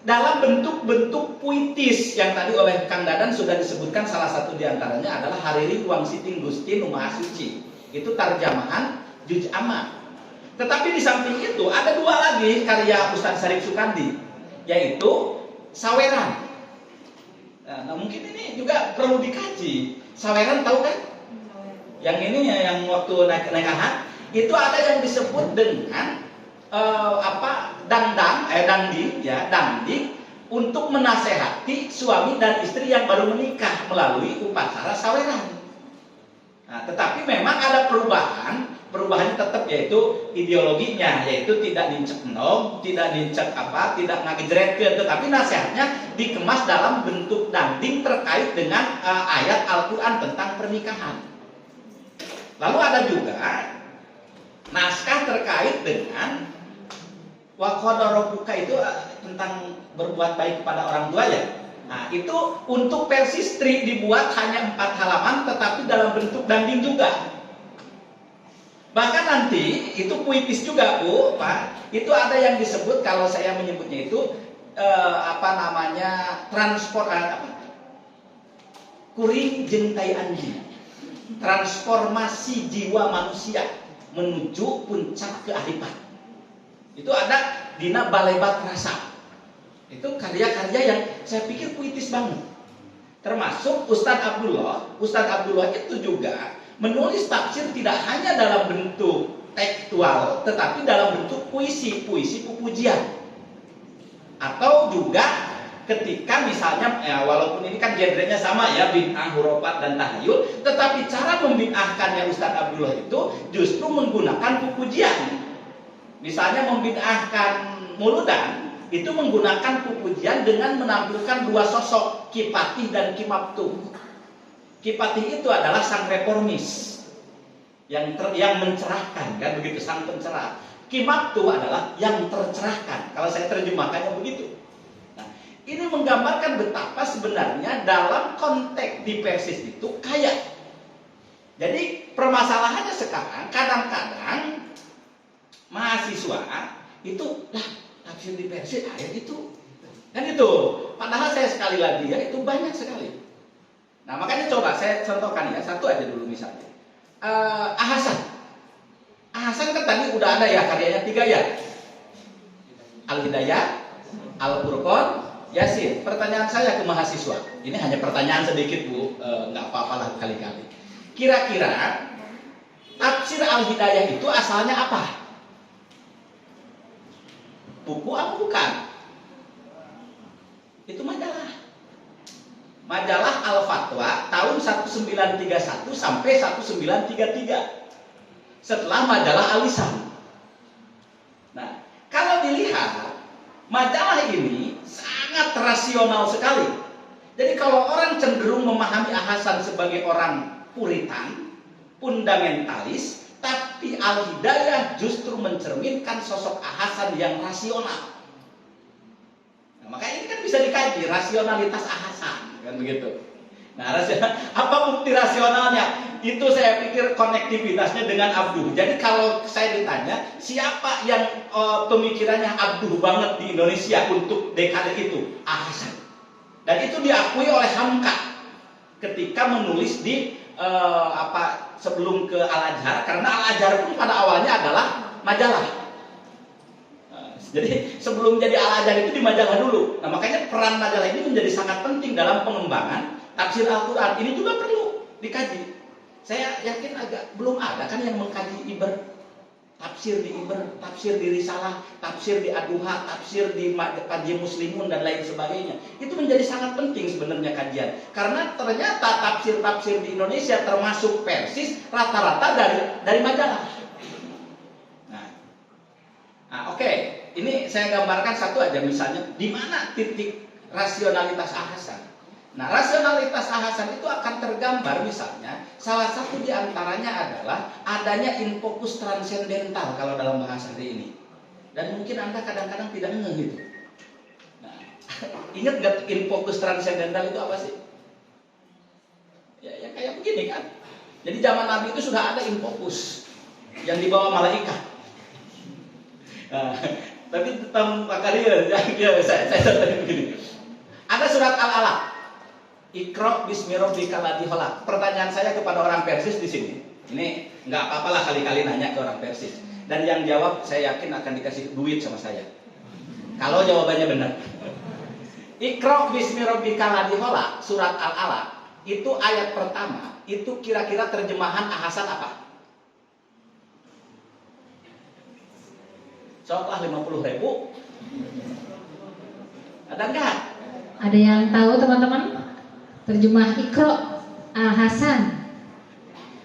dalam bentuk-bentuk puitis yang tadi oleh Kang Dadan sudah disebutkan. Salah satu diantaranya adalah Hariri Huang Siting Gusti Numaha Suci. Itu tarjamahan Juz Amma. Tetapi di samping itu ada dua lagi karya Ustadz Syarif Sukandi, yaitu Saweran. Nah, mungkin ini juga perlu dikaji. Saweran tahu kan? Yang ini yang waktu naik ahad itu ada yang disebut dengan dangding untuk menasehati suami dan istri yang baru menikah melalui upacara saweran. Nah, tetapi memang ada perubahannya tetap, yaitu ideologinya, yaitu tidak dincek enom, tidak dincek tidak ngagejretkeun, tetapi nasihatnya dikemas dalam bentuk dangding terkait dengan ayat Al-Qur'an tentang pernikahan. Lalu ada juga naskah terkait dengan wa qada rabbuka, itu tentang berbuat baik kepada orang tua ya. Nah, itu untuk versi strip dibuat hanya 4 halaman tetapi dalam bentuk dangding juga. Bahkan nanti itu puitis juga, Bu, Pak. Itu ada yang disebut, kalau saya menyebutnya itu kuring jentai anjing. Transformasi jiwa manusia menuju puncak kearifan. Itu ada dina Balebat Rasa. Itu karya-karya yang saya pikir puitis banget. Termasuk Ustadz Abdullah itu juga menulis tafsir tidak hanya dalam bentuk tekstual, tetapi dalam bentuk puisi pujian. Atau juga ketika misalnya, walaupun ini kan genrenya sama ya, bid'ah, hurufat dan tahayyul, tetapi cara membid'ahkannya Ustadz Abdullah itu justru menggunakan pujian. Misalnya membid'ahkan Muludan itu menggunakan pujian dengan menampilkan dua sosok, Kipatih dan Kimaptuh. Kipatih itu adalah sang reformis yang mencerahkan, kan begitu, sang pencerah. Kimaptuh adalah yang tercerahkan. Kalau saya terjemahkannya begitu. Nah, ini menggambarkan betapa sebenarnya dalam konteks di Persis itu kaya. Jadi permasalahannya sekarang kadang-kadang mahasiswa itu tafsir di Persis ayat itu kan itu. Padahal saya sekali lagi ya, itu banyak sekali. Nah, makanya coba saya contohkan ya, satu aja dulu misalnya. Ahasan kan tadi udah ada ya karyanya 3 ya. Al-Hidayah, Al-Furqan, Yasin. Pertanyaan saya ke mahasiswa, ini hanya pertanyaan sedikit Bu, nggak apa-apa lah kali-kali. Kira-kira tafsir Al-Hidayah itu asalnya apa? Buku apa bukan? Itu majalah. Majalah Al-Fatwa tahun 1931 sampai 1933. Setelah majalah Al-Lisan. Nah, kalau dilihat majalah ini sangat rasional sekali. Jadi kalau orang cenderung memahami Ahasan sebagai orang puritan, fundamentalis, tapi Al-Hidayah justru mencerminkan sosok Ahasan yang rasional. Nah, makanya ini kan bisa dikaji rasionalitas Ahasan, kan begitu. Nah, apa bukti rasionalnya? Itu saya pikir konektivitasnya dengan abduh. Jadi kalau saya ditanya siapa yang pemikirannya abduh banget di Indonesia untuk dekade itu, Ahasan. Dan itu diakui oleh Hamka ketika menulis di sebelum ke Al-Azhar, karena Al-Azhar pun pada awalnya adalah majalah. Jadi sebelum jadi Al-Azhar itu di majalah dulu. Nah, makanya peran majalah ini menjadi sangat penting dalam pengembangan tafsir Al-Quran. Ini juga perlu dikaji. Saya yakin belum ada kan yang mengkaji Iber, tafsir di Iber, tafsir di Risalah, tafsir di Ad-Duha, tafsir di Kaji Muslimun dan lain sebagainya. Itu menjadi sangat penting sebenarnya kajian. Karena ternyata tafsir-tafsir di Indonesia termasuk Persis rata-rata dari majalah. Nah, oke. Ini saya gambarkan satu aja misalnya di mana titik rasionalitas Ahasan. Nah, rasionalitas Ahasan itu akan tergambar misalnya salah satu diantaranya adalah adanya infokus transendental kalau dalam bahasa hari ini. Dan mungkin Anda kadang-kadang tidak ngeh gitu. Nah, ingat gak infokus transendental itu apa sih? Ya kayak begini kan. Jadi zaman Nabi itu sudah ada infokus yang dibawa malaikat. Nah, Tapi tentang kalian ya saya tadi begini. Ada surat Al-Alaq. Iqra bismi rabbikal ladzi khalaq. Pertanyaan saya kepada orang Persis di sini. Ini nggak apa-apalah kali-kali nanya ke orang Persis. Dan yang jawab saya yakin akan dikasih duit sama saya. Kalau jawabannya benar. Iqra bismi rabbikal ladzi khalaq, surat Al-Alaq. Itu ayat pertama. Itu kira-kira terjemahan Ahasan apa? Soklah 50.000. Ada enggak? Ada yang tahu teman-teman? Terjemah Iqra Al-Hasan.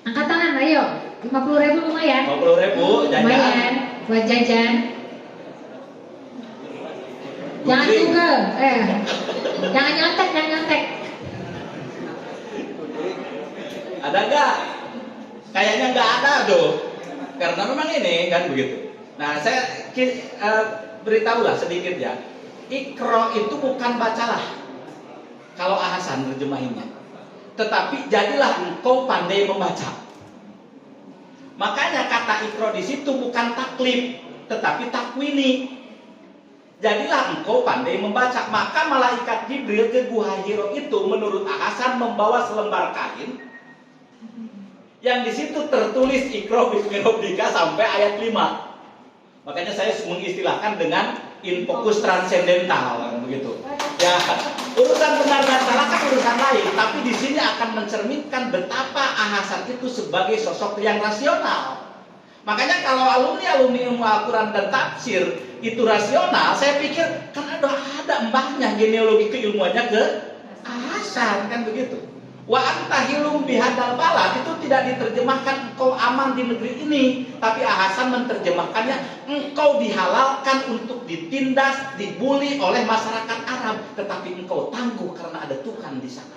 Angkat tangan, ayo. 50.000 lumayan. 50.000 jajan. Lumayan buat jajan. Jangan juga. Jangan nyontek. Ada enggak? Kayaknya enggak ada tuh. Karena memang ini kan begitu. Nah, saya beritahulah sedikit ya. Iqra itu bukan bacalah. Kalau Ahasan terjemahinnya. Tetapi jadilah engkau pandai membaca. Makanya kata Iqra di situ bukan taklif, tetapi takwini. Jadilah engkau pandai membaca. Maka malaikat Jibril ke Gua Hiro itu menurut Ahasan membawa selembar kain yang di situ tertulis Iqra bismi rabbika sampai ayat 5. Makanya saya mengistilahkan dengan infokus transendental begitu. Ya, urusan benar dan salah kan urusan lain, tapi di sini akan mencerminkan betapa Ahasan itu sebagai sosok yang rasional. Makanya kalau alumni ilmu Al-Quran dan tafsir itu rasional, saya pikir kan ada mbahnya genealogi keilmuannya ke Ahasan kan begitu. Wa antahilum bihadal balad itu tidak diterjemahkan engkau aman di negeri ini, tapi Ahasan menerjemahkannya engkau dihalalkan untuk ditindas, dibuli oleh masyarakat Arab, tetapi engkau tangguh karena ada Tuhan di sana.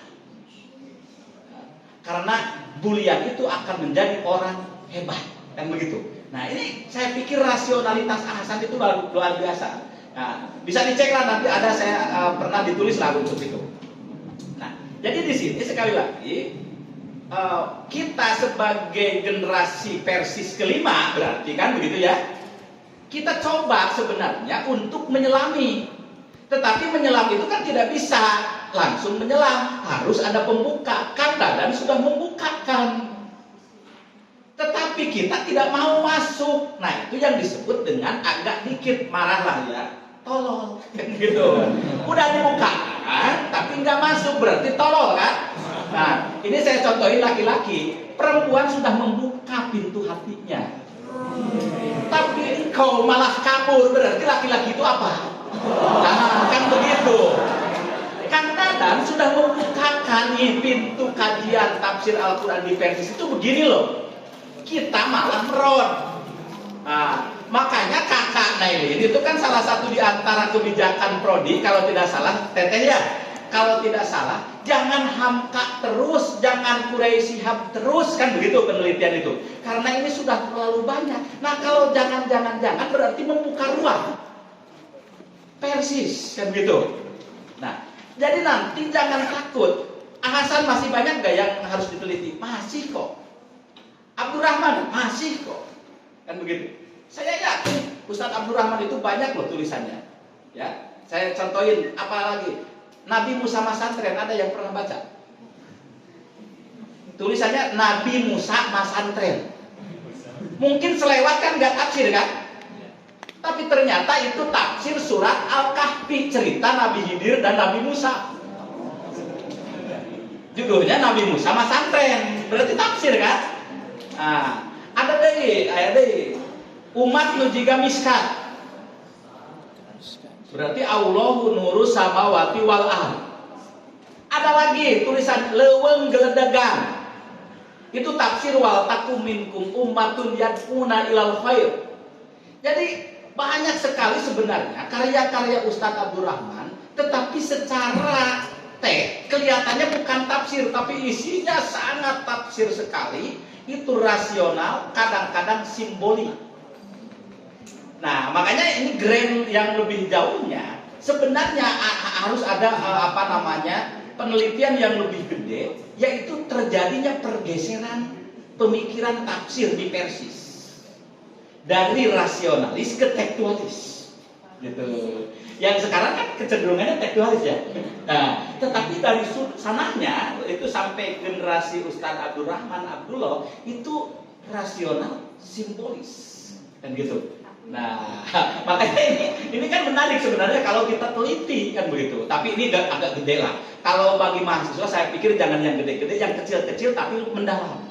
Karena bulian itu akan menjadi orang hebat, kan begitu. Nah, ini saya pikir rasionalitas Ahasan itu luar biasa. Nah, bisa dicek lah nanti ada saya pernah ditulis lagu untuk itu. Jadi di sini sekali lagi kita sebagai generasi Persis kelima berarti kan begitu ya. Kita coba sebenarnya untuk menyelami. Tetapi menyelam itu kan tidak bisa langsung menyelam, harus ada pembuka. Kang Dadan sudah membukakan. Tetapi kita tidak mau masuk. Nah, itu yang disebut dengan agak dikit marahlah ya. Tolol kan gitu. Udah dibuka kan, tapi nggak masuk berarti tolol kan. Nah, ini saya contohin laki-laki. Perempuan sudah membuka pintu hatinya, tapi engkau malah kabur, berarti laki-laki itu apa? Nah, kan begitu. Kang Dadan sudah membukakan nih pintu kajian tafsir Al-Quran di Persis itu begini loh. Kita malah merod. Nah, makanya kakak Nailin itu kan salah satu di antara kebijakan prodi kalau tidak salah, Teteh ya, kalau tidak salah jangan hamka terus, jangan Quraisy Shihab terus, kan begitu penelitian itu, karena ini sudah terlalu banyak. Nah, kalau jangan berarti membuka ruang Persis, kan begitu. Nah, jadi nanti jangan takut. Ahasan masih banyak gak yang harus diteliti? Masih kok. Abdurrahman masih kok, kan begitu. Saya yakin Ustadz Abdurrahman itu banyak loh tulisannya. Ya, saya contohin apa lagi? Nabi Musa Masantren, ada yang pernah baca? Tulisannya Nabi Musa Masantren. Mungkin selewat kan nggak tafsir kan? Tapi ternyata itu tafsir surat Al-Kahfi, cerita Nabi Khidir dan Nabi Musa. Judulnya Nabi Musa Masantren, berarti tafsir kan? Nah, ada deh umat nu jiga miskat. Berarti Allahu nuru samawati wal ard. Ada lagi tulisan leuweung geledegan. Itu tafsir wal takum minkum ummatun yad'una ilal khair. Jadi banyak sekali sebenarnya karya-karya Ustadz Abdurrahman, tetapi secara kelihatannya bukan tafsir, tapi isinya sangat tafsir sekali. Itu rasional, kadang-kadang simbolik. Nah, makanya ini grand yang lebih jauhnya sebenarnya harus ada penelitian yang lebih gede, yaitu terjadinya pergeseran pemikiran tafsir di Persis dari rasionalis ke tekstualis. gitu. Yang sekarang kan kecenderungannya tekstualis ya. Nah, tetapi dari sananya itu sampai generasi Ustadz Abdurrahman Abdullah itu rasional simbolis kan gitu. Nah, makanya ini kan menarik sebenarnya kalau kita teliti kan begitu. Tapi ini agak gede lah. Kalau bagi mahasiswa saya pikir jangan yang gede-gede, yang kecil-kecil tapi mendalam.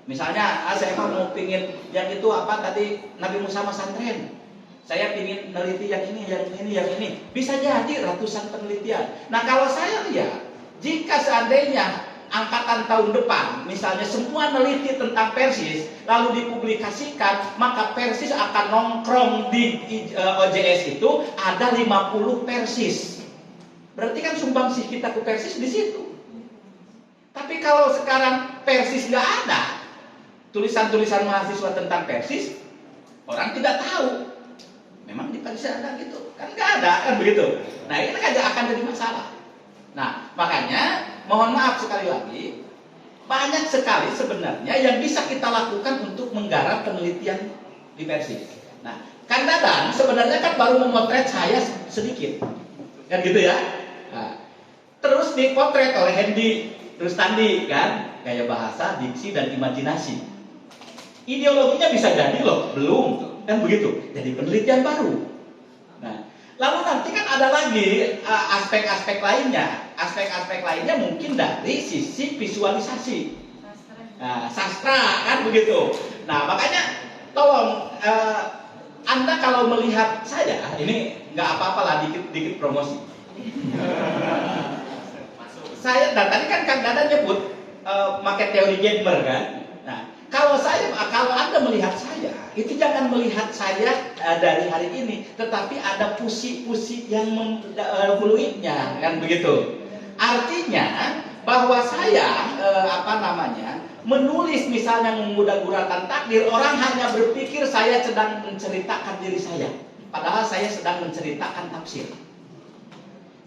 Misalnya saya mau pingin yang itu apa tadi Nabi Musa Masantren. Saya ingin meneliti yang ini, yang ini. Bisa jadi ratusan penelitian. Nah kalau saya lihat, jika seandainya angkatan tahun depan, misalnya semua neliti tentang Persis, lalu dipublikasikan, maka Persis akan nongkrong di OJS itu ada 50 Persis. Berarti kan sumbangsih kita ke Persis di situ. Tapi kalau sekarang Persis nggak ada, tulisan-tulisan mahasiswa tentang Persis, orang tidak tahu. Memang di Persis ada gitu, kan nggak ada kan begitu. Nah ini kan akan jadi masalah. Nah makanya mohon maaf sekali lagi, banyak sekali sebenarnya yang bisa kita lakukan untuk menggarap penelitian di Persis. Nah Kang Dadan sebenarnya kan baru memotret saya sedikit, kan gitu ya. Nah, terus dipotret oleh Hendy Rustandi kan, gaya bahasa, diksi dan imajinasi. Ideologinya bisa jadi loh, belum. Kan begitu, jadi penelitian baru. Nah, lalu nanti kan ada lagi aspek-aspek lainnya. Aspek-aspek lainnya mungkin dari sisi visualisasi, sastra kan begitu. Nah, makanya tolong Anda kalau melihat saya, ini nggak apa-apa lah, dikit promosi. Saya, dan tadi kan Kang Dadan nyebut pakai teori Gedmer kan. Nah, kalau Anda melihat saya, itu jangan melihat saya dari hari ini, tetapi ada pusi-pusi yang mendahuluinya, kan begitu. Artinya bahwa saya menulis misalnya memudah guratan takdir, orang hanya berpikir saya sedang menceritakan diri saya, padahal saya sedang menceritakan tafsir.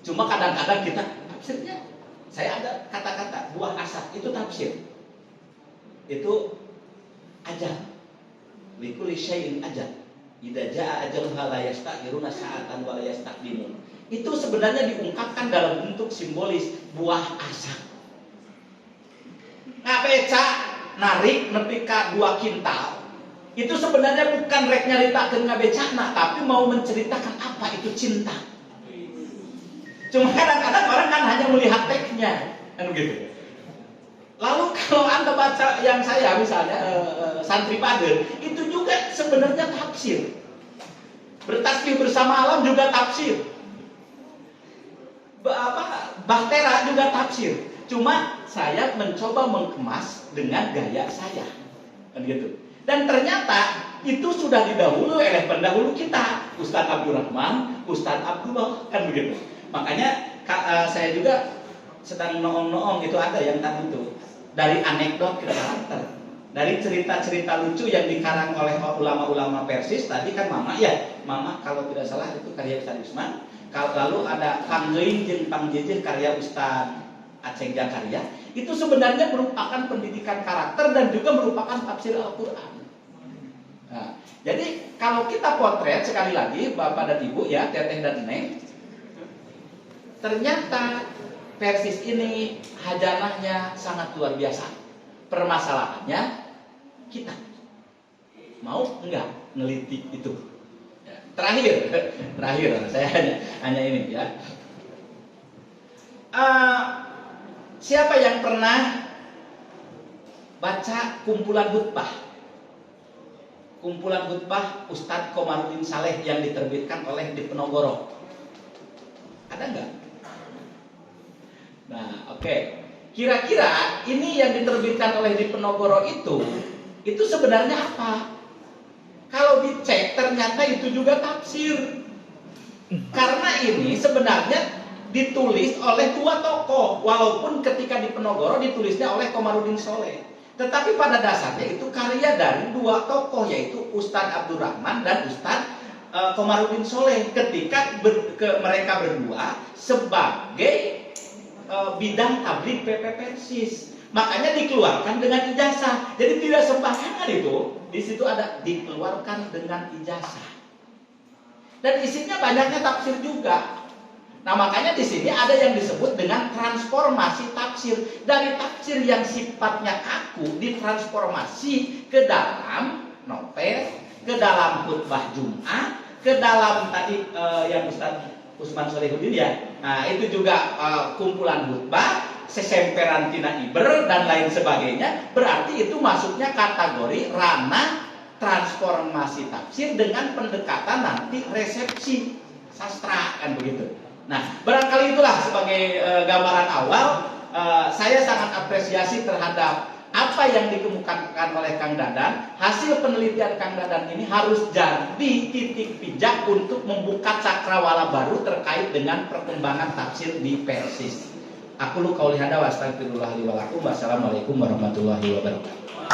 Cuma kadang-kadang kita tafsirnya, saya ada kata-kata buah asad itu tafsir, itu ajal, likuli syai'in ajal, idza jaa ajaluha la yasta'khiruna sa'atan wa la yastaqdimun. Itu sebenarnya diungkapkan dalam bentuk simbolis buah asad. Ngabeca narik nepi ka 2 kintal. Itu sebenarnya bukan rek nyaritakeun ngabecana, tapi mau menceritakan apa itu cinta. Cuma kadang-kadang orang kan hanya melihat teksnya, kan begitu. Lalu kalau Anda baca yang saya misalnya Santri Pader, itu juga sebenarnya tafsir. Bertasbih bersama alam juga tafsir. Bahtera juga tafsir. Cuma saya mencoba mengemas dengan gaya saya, kan gitu. Dan ternyata itu sudah didahului oleh pendahulu kita, Ustadz Abdurrahman, Ustadz Abdullah, kan begitu. Makanya saya juga sedang noong-noong itu ada yang tadi itu. Dari anekdot ke karakter, dari cerita-cerita lucu yang dikarang oleh ulama-ulama Persis. Tadi kan Mama kalau tidak salah itu karya Ustadz Usman. Lalu ada Panggeing jeung Pangjejeh karya Ustadz Aceng Jakarya. Itu sebenarnya merupakan pendidikan karakter dan juga merupakan tafsir Al-Quran. Nah, jadi kalau kita potret sekali lagi Bapak dan Ibu ya, Teteh dan Neng, ternyata Persis ini hajanahnya sangat luar biasa. Permasalahannya kita mau enggak neliti itu. Ya, terakhir saya hanya ini ya. Siapa yang pernah baca kumpulan khutbah? Kumpulan khutbah Ustadz Komarudin Saleh yang diterbitkan oleh Diponegoro. Ada enggak? Nah, oke. Kira-kira ini yang diterbitkan oleh Diponegoro itu sebenarnya apa? Kalau dicek ternyata itu juga tafsir. Karena ini sebenarnya ditulis oleh 2 tokoh, walaupun ketika Diponegoro ditulisnya oleh Komarudin Saleh. Tetapi pada dasarnya itu karya dari 2 tokoh, yaitu Ustadz Abdurrahman dan Ustadz Komarudin Saleh ketika mereka berdua sebagai bidang tabligh PP Persis. Makanya dikeluarkan dengan ijazah. Jadi tidak sembarangan itu. Di situ ada dikeluarkan dengan ijazah. Dan isinya banyaknya tafsir juga. Nah, makanya di sini ada yang disebut dengan transformasi tafsir. Dari tafsir yang sifatnya kaku ditransformasi ke dalam novel, ke dalam khutbah Jumat, ke dalam tadi yang Ustaz Usman Solehudin ya. Nah, itu juga kumpulan khutbah, sesemperan tina iber dan lain sebagainya. Berarti itu masuknya kategori ranah transformasi tafsir dengan pendekatan nanti resepsi sastra kan begitu. Nah, barangkali itulah sebagai gambaran awal. Saya sangat apresiasi terhadap apa yang dikemukakan oleh Kang Dadan. Hasil penelitian Kang Dadan ini harus jadi titik pijak untuk membuka cakrawala baru terkait dengan perkembangan tafsir di Persis. Aku lu qauli hada wa astaghfirullah li wa lakum. Wassalamualaikum warahmatullahi wabarakatuh.